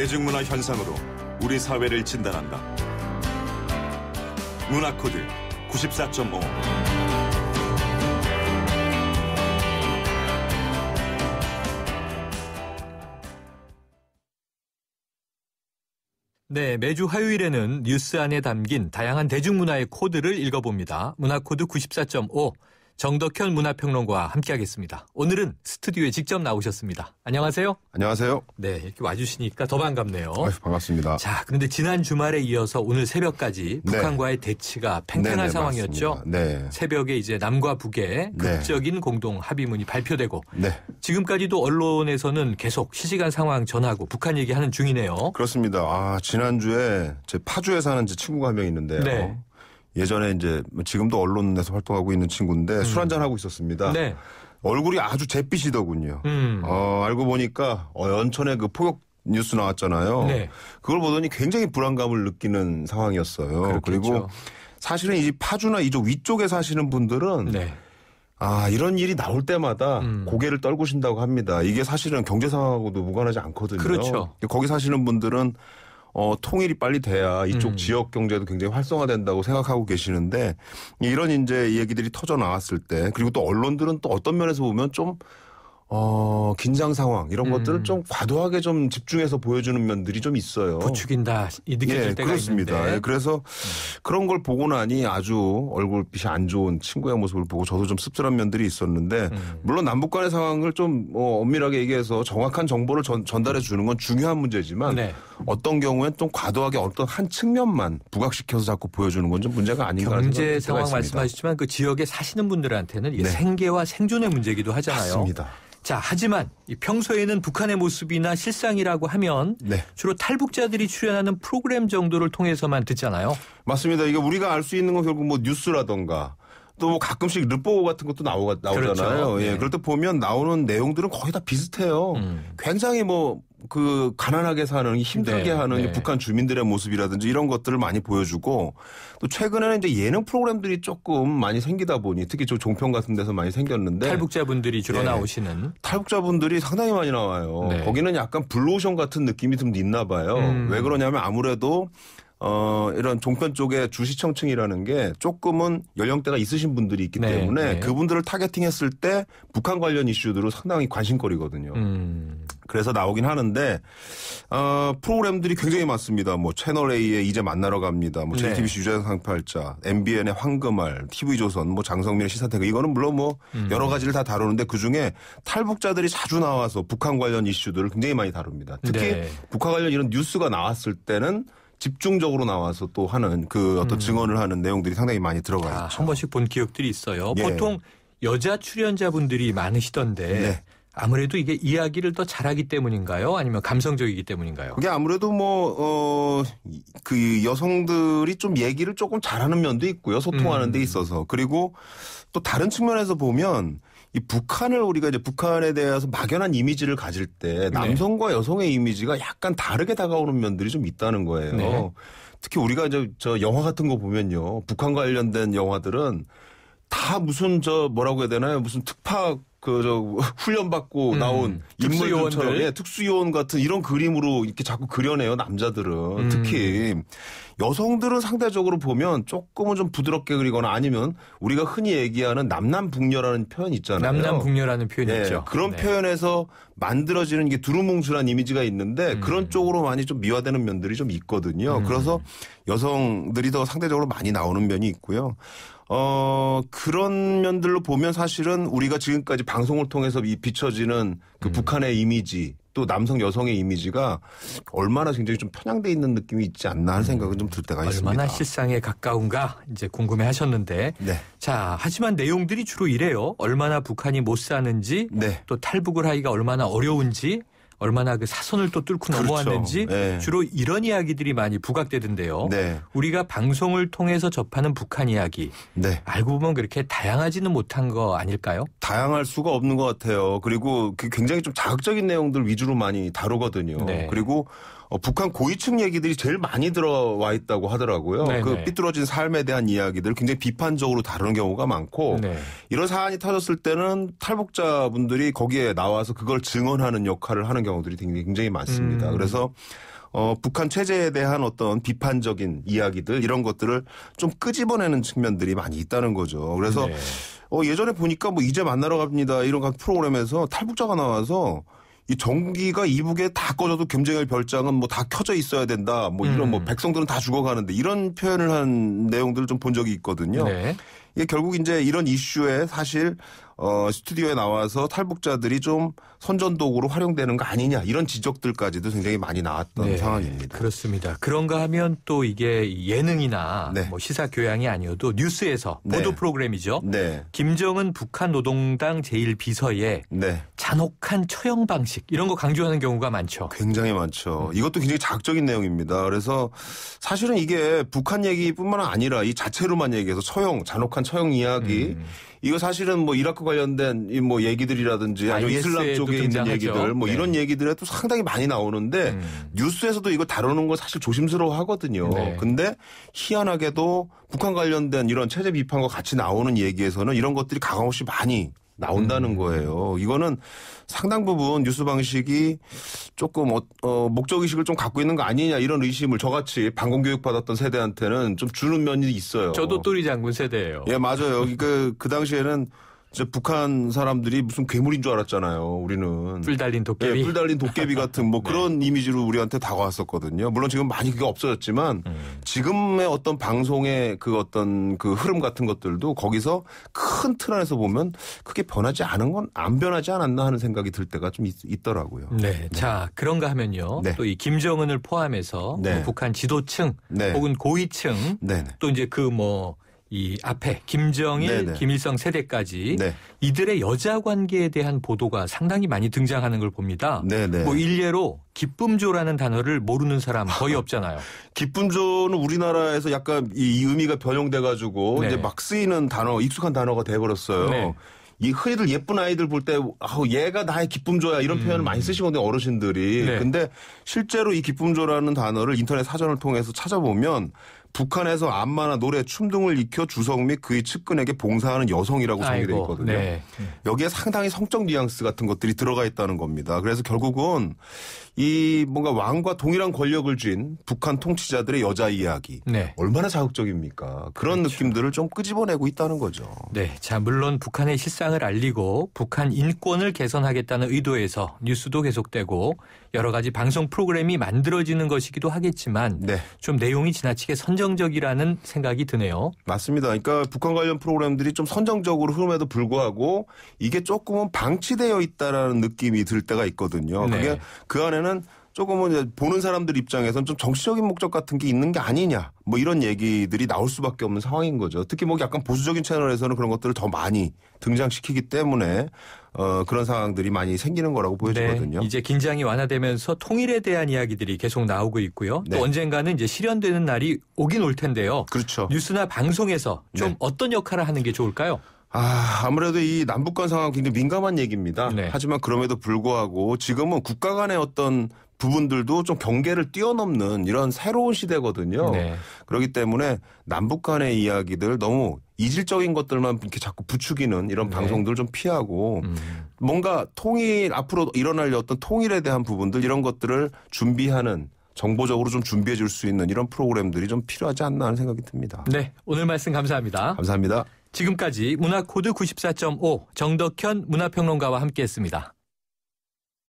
대중문화 현상으로 우리 사회를 진단한다. 문화코드 94.5. 네, 매주 화요일에는 뉴스 안에 담긴 다양한 대중문화의 코드를 읽어봅니다. 문화코드 94.5 정덕현 문화평론가와 함께하겠습니다. 오늘은 스튜디오에 직접 나오셨습니다. 안녕하세요. 안녕하세요. 네, 이렇게 와주시니까 더 반갑네요. 반갑습니다. 자, 그런데 지난 주말에 이어서 오늘 새벽까지 북한과의 대치가 팽팽한 상황이었죠. 맞습니다. 네. 새벽에 이제 남과 북의 극적인 공동 합의문이 발표되고 지금까지도 언론에서는 계속 실시간 상황 전하고 북한 얘기하는 중이네요. 그렇습니다. 지난주에 제 파주에 사는 제 친구가 한 명 있는데요. 네. 예전에 이제 지금도 언론에서 활동하고 있는 친구인데 술 한잔하고 있었습니다. 네. 얼굴이 아주 잿빛이더군요. 알고 보니까 연천에 그 포격 뉴스 나왔잖아요. 네. 그걸 보더니 굉장히 불안감을 느끼는 상황이었어요. 그렇겠죠. 그리고 사실은 이 파주나 이쪽 위쪽에 사시는 분들은 이런 일이 나올 때마다 고개를 떨구신다고 합니다. 이게 사실은 경제 상황하고도 무관하지 않거든요. 그렇죠. 거기 사시는 분들은 통일이 빨리 돼야 이쪽 지역 경제도 굉장히 활성화된다고 생각하고 계시는데 이런 이제 얘기들이 터져 나왔을 때 그리고 또 언론들은 또 어떤 면에서 보면 좀 긴장 상황 이런 것들을 좀 과도하게 좀 집중해서 보여주는 면들이 좀 있어요. 부추긴다 느껴질 때가 그렇습니다. 있는데. 그래서 그런 걸 보고 나니 아주 얼굴빛이 안 좋은 친구의 모습을 보고 저도 좀 씁쓸한 면들이 있었는데 물론 남북 간의 상황을 좀 엄밀하게 얘기해서 정확한 정보를 전달해 주는 건 중요한 문제지만 어떤 경우엔 좀 과도하게 어떤 한 측면만 부각시켜서 자꾸 보여주는 건 좀 문제가 아닌가 하는 경제 상황 말씀하셨지만 그 지역에 사시는 분들한테는 이게 생계와 생존의 문제이기도 하잖아요. 맞습니다. 자, 하지만 평소에는 북한의 모습이나 실상이라고 하면 주로 탈북자들이 출연하는 프로그램 정도를 통해서만 듣잖아요. 맞습니다. 이게 우리가 알 수 있는 건 결국 뉴스라던가 또 가끔씩 르포 같은 것도 나오잖아요. 그렇죠. 그럴 때 보면 나오는 내용들은 거의 다 비슷해요. 굉장히 가난하게 사는 힘들게 하는 북한 주민들의 모습이라든지 이런 것들을 많이 보여주고 또 최근에는 이제 예능 프로그램들이 조금 많이 생기다 보니 특히 저 종편 같은 데서 많이 생겼는데 탈북자분들이 주로 나오시는 탈북자분들이 상당히 많이 나와요. 거기는 약간 블루오션 같은 느낌이 좀 있나 봐요. 왜 그러냐면 아무래도 이런 종편 쪽에 주시청층이라는 게 조금은 연령대가 있으신 분들이 있기 때문에 그분들을 타겟팅했을 때 북한 관련 이슈들은 상당히 관심거리거든요. 그래서 나오긴 하는데 프로그램들이 굉장히 많습니다. 채널A의 이제 만나러 갑니다. JTBC 유재석 상팔자, MBN의 황금알, TV조선, 장성민의 시사태그 이거는 물론 여러 가지를 다 다루는데 그중에 탈북자들이 자주 나와서 북한 관련 이슈들을 굉장히 많이 다룹니다. 특히 북한 관련 이런 뉴스가 나왔을 때는 집중적으로 나와서 또 하는 그 어떤 증언을 하는 내용들이 상당히 많이 들어가 있죠. 한 번씩 본 기억들이 있어요. 보통 여자 출연자분들이 많으시던데 아무래도 이게 이야기를 더 잘하기 때문인가요? 아니면 감성적이기 때문인가요? 그게 아무래도 그 여성들이 좀 얘기를 조금 잘하는 면도 있고요. 소통하는 데 있어서. 그리고 또 다른 측면에서 보면 이 북한을 우리가 이제 북한에 대해서 막연한 이미지를 가질 때 남성과 여성의 이미지가 약간 다르게 다가오는 면들이 좀 있다는 거예요. 특히 우리가 이제 저 영화 같은 거 보면요. 북한 관련된 영화들은 다 무슨 뭐라고 해야 되나요? 무슨 특파 훈련받고 나온 인물들처럼 특수요원 같은 이런 그림으로 이렇게 자꾸 그려내요, 남자들은. 특히 여성들은 상대적으로 보면 조금은 좀 부드럽게 그리거나 아니면 우리가 흔히 얘기하는 남남북녀라는 표현 있잖아요. 남남북녀라는 표현이 있죠. 그런 표현에서 만들어지는 이게 두루뭉술한 이미지가 있는데 그런 쪽으로 많이 좀 미화되는 면들이 좀 있거든요. 그래서 여성들이 더 상대적으로 많이 나오는 면이 있고요. 그런 면들로 보면 사실은 우리가 지금까지 방송을 통해서 비춰지는 그 북한의 이미지 또 남성 여성의 이미지가 얼마나 굉장히 좀 편향돼 있는 느낌이 있지 않나 하는 생각은 좀 들 때가 있습니다. 얼마나 실상에 가까운가 이제 궁금해 하셨는데 자, 하지만 내용들이 주로 이래요. 얼마나 북한이 못 사는지 또 탈북을 하기가 얼마나 어려운지 얼마나 그 사선을 또 뚫고 넘어왔는지 주로 이런 이야기들이 많이 부각되던데요. 우리가 방송을 통해서 접하는 북한 이야기 알고 보면 그렇게 다양하지는 못한 거 아닐까요? 다양할 수가 없는 것 같아요. 그리고 굉장히 좀 자극적인 내용들 위주로 많이 다루거든요. 그리고 북한 고위층 얘기들이 제일 많이 들어와 있다고 하더라고요. 그 삐뚤어진 삶에 대한 이야기들 굉장히 비판적으로 다루는 경우가 많고 이런 사안이 터졌을 때는 탈북자분들이 거기에 나와서 그걸 증언하는 역할을 하는 경우들이 굉장히 많습니다. 그래서 북한 체제에 대한 어떤 비판적인 이야기들 이런 것들을 좀 끄집어내는 측면들이 많이 있다는 거죠. 그래서 네. 예전에 보니까 뭐 이제 만나러 갑니다 이런 프로그램에서 탈북자가 나와서 이 전기가 이북에 다 꺼져도 김정일 별장은 뭐 다 켜져 있어야 된다. 뭐 이런 뭐 백성들은 다 죽어가는데 이런 표현을 한 내용들을 좀 본 적이 있거든요. 네. 이게 결국 이제 이런 이슈에 사실 스튜디오에 나와서 탈북자들이 좀 선전도구로 활용되는 거 아니냐 이런 지적들까지도 굉장히 많이 나왔던 네, 상황입니다. 그렇습니다. 그런가 하면 또 이게 예능이나 네. 뭐 시사 교양이 아니어도 뉴스에서 보도 네. 프로그램이죠. 네. 김정은 북한 노동당 제1비서의 네. 잔혹한 처형 방식 이런 거 강조하는 경우가 많죠. 굉장히 많죠. 이것도 굉장히 자극적인 내용입니다. 그래서 사실은 이게 북한 얘기뿐만 아니라 이 자체로만 얘기해서 잔혹한 처형 이야기 이거 사실은 뭐 이라크 관련된 이 뭐 얘기들이라든지 아니면 이슬람 쪽에 있는 등장하죠. 얘기들 뭐 네. 이런 얘기들에도 상당히 많이 나오는데 뉴스에서도 이거 다루는 거 사실 조심스러워 하거든요. 네. 근데 희한하게도 북한 관련된 이런 체제 비판과 같이 나오는 얘기에서는 이런 것들이 가감없이 많이 나온다는 거예요. 이거는 상당 부분 뉴스 방식이 조금 목적의식을 좀 갖고 있는 거 아니냐 이런 의심을 저같이 방공교육 받았던 세대한테는 좀 주는 면이 있어요. 저도 또리 장군 세대예요. 예, 맞아요. 그 당시에는 진짜 북한 사람들이 무슨 괴물인 줄 알았잖아요. 우리는. 뿔 달린 도깨비. 네, 뿔 달린 도깨비 같은 뭐 네. 그런 이미지로 우리한테 다가왔었거든요. 물론 지금 많이 그게 없어졌지만 지금의 어떤 방송의 그 어떤 그 흐름 같은 것들도 거기서 큰 틀 안에서 보면 크게 변하지 않은 건 안 변하지 않았나 하는 생각이 들 때가 좀 있더라고요. 네. 자, 그런가 하면요. 네. 또 이 김정은을 포함해서 네. 뭐 북한 지도층 네. 혹은 고위층 네. 또 이제 이 앞에 김정일, 네네. 김일성 세대까지 네. 이들의 여자 관계에 대한 보도가 상당히 많이 등장하는 걸 봅니다. 네네. 뭐 일례로 기쁨조라는 단어를 모르는 사람 거의 없잖아요. 기쁨조는 우리나라에서 약간 이 의미가 변형돼 가지고 네. 이제 막 쓰이는 단어, 익숙한 단어가 돼 버렸어요. 네. 이 흔히들 예쁜 아이들 볼 때 얘가 나의 기쁨조야 이런 표현을 많이 쓰시거든요, 어르신들이. 네. 근데 실제로 이 기쁨조라는 단어를 인터넷 사전을 통해서 찾아보면 북한에서 안마나 노래, 춤 등을 익혀 주석 및 그의 측근에게 봉사하는 여성이라고 정의되어 아이고, 있거든요. 네. 여기에 상당히 성적 뉘앙스 같은 것들이 들어가 있다는 겁니다. 그래서 결국은 이 뭔가 왕과 동일한 권력을 쥔 북한 통치자들의 여자 이야기. 네. 얼마나 자극적입니까? 그런 그렇죠. 느낌들을 좀 끄집어내고 있다는 거죠. 네. 자, 물론 북한의 실상을 알리고 북한 인권을 개선하겠다는 의도에서 뉴스도 계속되고 여러 가지 방송 프로그램이 만들어지는 것이기도 하겠지만 네. 좀 내용이 지나치게 선정적이라는 생각이 드네요. 맞습니다. 그러니까 북한 관련 프로그램들이 좀 선정적으로 흐름에도 불구하고 이게 조금은 방치되어 있다라는 느낌이 들 때가 있거든요. 네. 그게 그 안에는 조금은 이제 보는 사람들 입장에서는 좀 정치적인 목적 같은 게 있는 게 아니냐. 뭐 이런 얘기들이 나올 수밖에 없는 상황인 거죠. 특히 뭐 약간 보수적인 채널에서는 그런 것들을 더 많이 등장시키기 때문에 그런 상황들이 많이 생기는 거라고 보여지거든요. 네, 이제 긴장이 완화되면서 통일에 대한 이야기들이 계속 나오고 있고요. 네. 또 언젠가는 이제 실현되는 날이 오긴 올 텐데요. 그렇죠. 뉴스나 방송에서 좀 네. 어떤 역할을 하는 게 좋을까요? 아무래도 이 남북 간 상황 굉장히 민감한 얘기입니다. 네. 하지만 그럼에도 불구하고 지금은 국가 간의 어떤 부분들도 좀 경계를 뛰어넘는 이런 새로운 시대거든요. 네. 그렇기 때문에 남북 간의 이야기들 너무 이질적인 것들만 이렇게 자꾸 부추기는 이런 네. 방송들 좀 피하고 뭔가 앞으로 일어날 어떤 통일에 대한 부분들 이런 것들을 준비하는 정보적으로 좀 준비해 줄 수 있는 이런 프로그램들이 좀 필요하지 않나 하는 생각이 듭니다. 네, 오늘 말씀 감사합니다. 감사합니다. 지금까지 문화코드 94.5 정덕현 문화평론가와 함께했습니다.